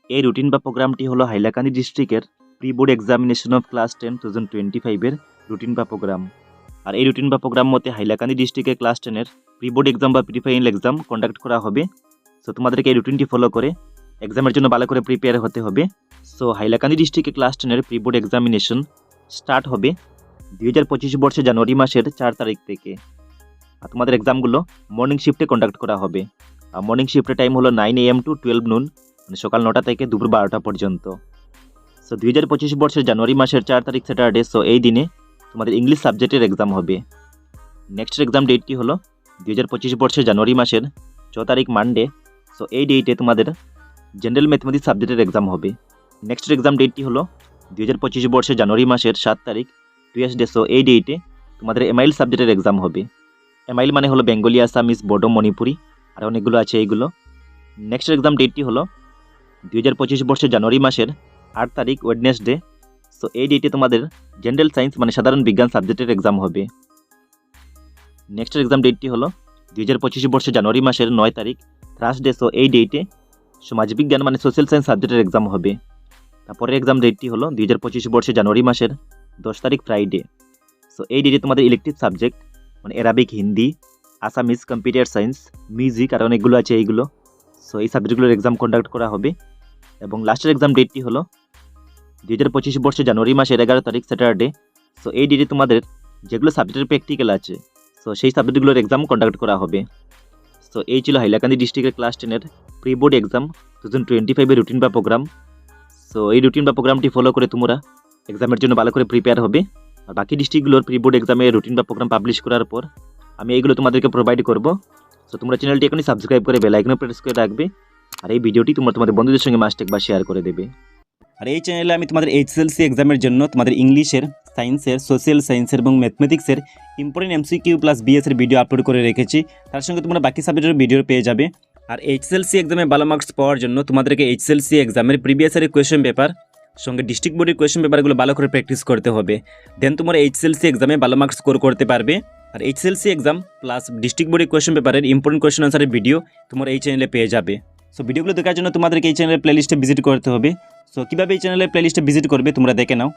এই রুটিন বা প্রোগ্রামটি হলো হাইলাকান্দি ডিস্ট্রিক্টের pre board examination of class 10 2025 routine বা প্রোগ্রাম। আর এই রুটিন বা প্রোগ্রাম মতে হাইলাকান্দি ডিস্ট্রিক্টের ক্লাস 10 প্রি বোর্ড এক্সাম বা প্রি ফাইনাল এক্সাম কন্ডাক্ট করা হবে। সো তোমাদেরকে এই রুটিনটি ফলো করে এক্সামের জন্য ভালো করে প্রিপেয়ার হতে হবে। সো হাইলাকান্দি ডিস্ট্রিক্টের class 10 pre board examination start হবে 2025 বর্ষে জানুয়ারি মাসের 4 তারিখ থেকে। আর তোমাদের এক্সামগুলো মর্নিং শিফটে কন্ডাক্ট করা হবে। আর মর্নিং শিফটের টাইম হলো 9 AM টু 12 noon, মানে সকাল 9টা থেকে দুপুর 12টা পর্যন্ত। সো 2025 বর্ষের জানুয়ারি মাসের 4 তারিখ স্যাটারডে। সো এই দিনে তোমাদের ইংলিশ সাবজেক্টের এক্সাম হবে। নেক্সট এক্সাম ডেটটি হলো 2025 বর্ষের জানুয়ারি মাসের 4 তারিখ মানডে। সো এই ডেটে তোমাদের জেনারেল ম্যাথমেটিক্স সাবজেক্টের এক্সাম হবে। নেক্সট এক্সাম ডেটটি হলো 2025 বর্ষের জানুয়ারি মাসের 7 তারিখ টুয়েসডে। সো এই ডেটে তোমাদের এমআইএল সাবজেক্টের এক্সাম হবে। এমআইএল মানে হলো বেঙ্গলি, আসামিস, বোডো, মণিপুরি, আর অনেকগুলো আছে এইগুলো। নেক্সট এক্সাম ডেটটি হলো 2025 বর্ষের জানুয়ারি মাসের 8 তারিখ ওয়েডনেসডে। সো এই ডেটে তোমাদের জেনারেল সায়েন্স মানে সাধারণ বিজ্ঞান সাবজেক্টের এক্সাম হবে। নেক্সট এক্সাম ডেটটি হলো 2025 বর্ষের জানুয়ারি মাসের 9 তারিখ থার্সডে। সো এই ডেটে সমাজবিজ্ঞান মানে সোশ্যাল সায়েন্স সাবজেক্টের এক্সাম হবে। তারপরের এক্সাম ডেটটি হলো 2025 বর্ষের জানুয়ারি মাসের 10 তারিখ ফ্রাইডে। সো এই ডেটে তোমাদের ইলেকটিভ সাবজেক্ট মানে Arabic, Hindi, Assamese, computer science, music, আর অনেকগুলো আছে এইগুলো। সো এই সাবজেক্টগুলোর এক্সাম কন্ডাক্ট করা হবে। এবং লাস্টের এক্সাম ডেটটি হলো 2025 বর্ষের জানুয়ারি মাসের 11 তারিখ স্যাটারডে। সো এই ডেটে তোমাদের যেগুলো সাবজেক্টের প্র্যাকটিক্যাল আছে সো সেই সাবজেক্টগুলোর এক্সাম কন্ডাক্ট করা হবে। সো এই ছিল হাইলাকান্দি ডিস্ট্রিক্টের class 10 pre board exam 2025 routine বা প্রোগ্রাম। সো এই রুটিন বা প্রোগ্রামটি ফলো করে তোমরা এক্সামের জন্য ভালো করে প্রিপেয়ার হবে। আর বাকি ডিস্ট্রিক্টগুলোর প্রি বোর্ড এক্সামের রুটিন বা প্রোগ্রাম পাবলিশ করার পর আমি এইগুলো তোমাদেরকে প্রোভাইড করব। সো তোমরা চ্যানেলটি এখনই সাবস্ক্রাইব করে বেল আইকনে প্রেস করে রাখবে। আর এই ভিডিওটি তোমাদের বন্ধুদের সঙ্গে মাস্ট একবার শেয়ার করে দেবে। আর এই চ্যানেলে আমি তোমাদের HSLC এক্সামের জন্য তোমাদের ইংলিশের, সায়েন্সের, সোশ্যাল সায়েন্সের এবং ম্যাথমেটিক্সের ইম্পর্টেন্ট MCQ প্লাস BS এর ভিডিও আপলোড করে রেখেছি। তার সঙ্গে তোমরা বাকি সাবজেক্টের ভিডিও পেয়ে যাবে। আর HSLC এক্সামে ভালো মার্কস পাওয়ার জন্য তোমাদেরকে HSLC এক্সামের প্রিভিয়াস ইয়ারের কোয়েশ্চেন পেপার সঙ্গে ডিস্ট্রিক্ট বোর্ডের কোয়েশ্চেন পেপারগুলো ভালো করে প্র্যাকটিস করতে হবে। দেন তোমরা HSLC এক্সামে ভালো মার্কস স্কোর করতে পারবে। আর HSLC এক্সাম প্লাস ডিস্ট্রিক্ট বোর্ডের কোয়েশ্চেন পেপারের ইম্পর্টেন্ট কোয়েশ্চেন আনসারের ভিডিও তোমরা এই চ্যানেলে পেয়ে যাবে। সো ভিডিওগুলো দেখার জন্য তোমাদেরকে এই চ্যানেলের প্লেলিস্টে ভিজিট করতে হবে। সো কীভাবে এই চ্যানেলের প্লেলিস্টে ভিজিট করবে তোমরা দেখে নাও।